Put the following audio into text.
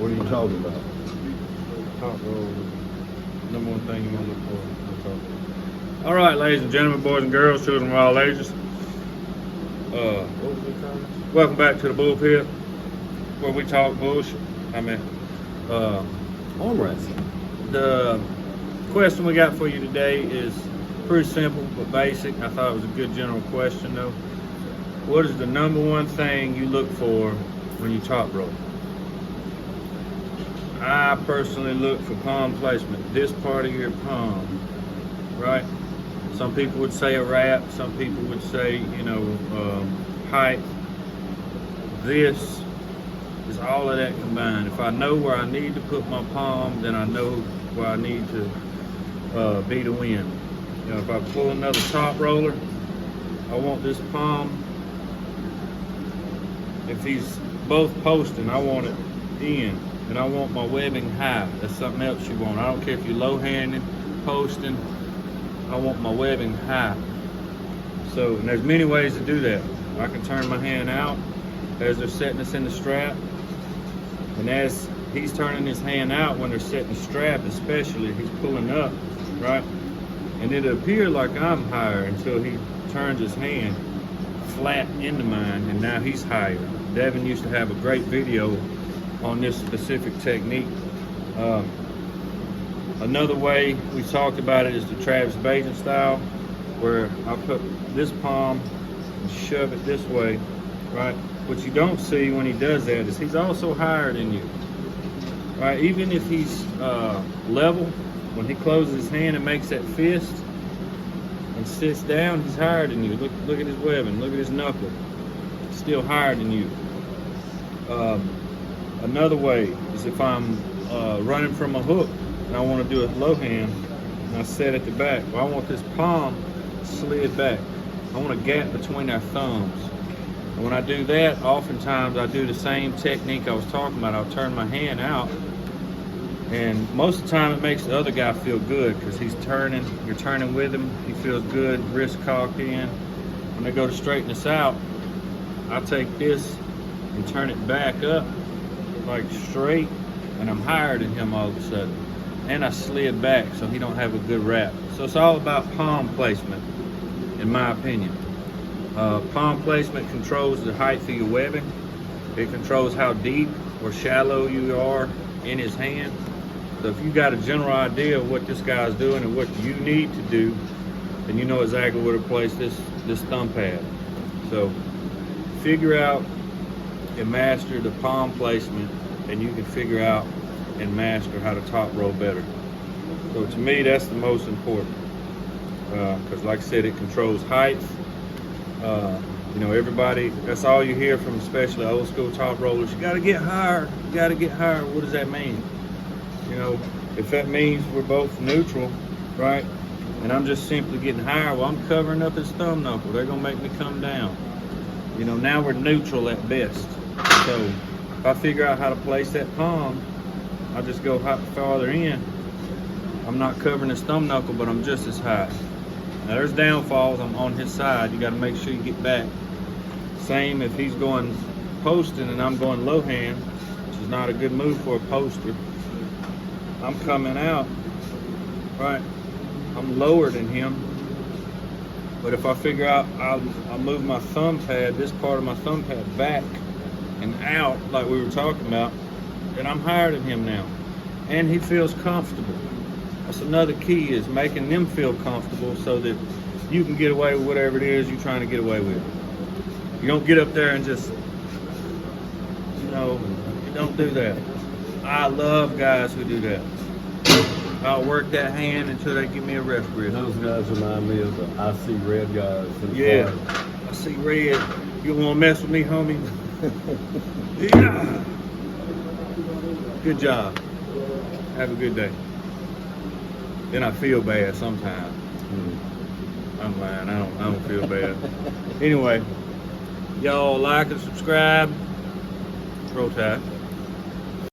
What are you talking about? Top roll. Number one thing you want to look for on top roll. All right, ladies and gentlemen, boys and girls, children of all ages. What was the comment? Welcome back to the bullpit, where we talk bullshit. Arm wrestling. The question we got for you today is pretty simple but basic. I thought it was a good general question though. What is the number one thing you look for when you top roll? I personally look for palm placement, this part of your palm, right? Some people would say a wrap, some people would say, height. This is all of that combined. If I know where I need to put my palm, then I know where I need to be to win. If I pull another top roller, I want this palm. If he's both posting, I want it in, and I want my webbing high. That's something else you want. I don't care if you're low-handed, posting. I want my webbing high. So, and there's many ways to do that. I can turn my hand out as they're setting us in the strap, and as he's turning his hand out when they're setting the strap, especially, he's pulling up, right? And it'll appear like I'm higher until he turns his hand flat into mine, and now he's higher. Devin used to have a great video on this specific technique. Another way we talked about it is the Travis Bajan style, where I put this palm and shove it this way, right? What you don't see when he does that is he's also higher than you, right? Even if he's level, when he closes his hand and makes that fist and sits down, he's higher than you. Look at his webbing, look at his knuckle. Still higher than you. Another way is if I'm running from a hook and I want to do a low hand and I set at the back. Well, I want this palm slid back. I want a gap between our thumbs. And when I do that, oftentimes I do the same technique I was talking about. I'll turn my hand out, and most of the time it makes the other guy feel good because he's turning, you're turning with him, he feels good, wrist cocked in. When they go to straighten us out, I take this and turn it back up like straight, and I'm higher than him all of a sudden. And I slid back so he don't have a good wrap. So it's all about palm placement, in my opinion. Palm placement controls the height of your webbing. It controls how deep or shallow you are in his hand. So if you got a general idea of what this guy's doing and what you need to do, then you know exactly where to place this thumb pad. So figure out and master the palm placement, and you can figure out and master how to top roll better. So to me, that's the most important, because like I said, it controls height. Everybody, that's all you hear from especially old school top rollers. You got to get higher. You got to get higher. What does that mean? If that means we're both neutral, right? And I'm just simply getting higher, well, I'm covering up his thumb knuckle. They're going to make me come down. Now we're neutral at best. So if I figure out how to place that palm, I'll just go farther in. I'm not covering his thumb knuckle, but I'm just as high. Now there's downfalls. I'm on his side. You got to make sure you get back. Same if he's going posting and I'm going low hand, which is not a good move for a poster. I'm coming out, right? I'm lower than him. But if I figure out I'll move my thumb pad, this part of my thumb pad back and out like we were talking about, then I'm higher than him now. And he feels comfortable. That's another key, is making them feel comfortable so that you can get away with whatever it is you're trying to get away with. You don't get up there and just, you don't do that. I love guys who do that. I'll work that hand until they give me a ref grip. Those guys remind me of the I see red guys. Yeah, I see red. You want to mess with me, homie? Yeah. Good job. Have a good day. Then I feel bad sometimes. I'm lying. I don't feel bad. Anyway, y'all like and subscribe. Roll Tide.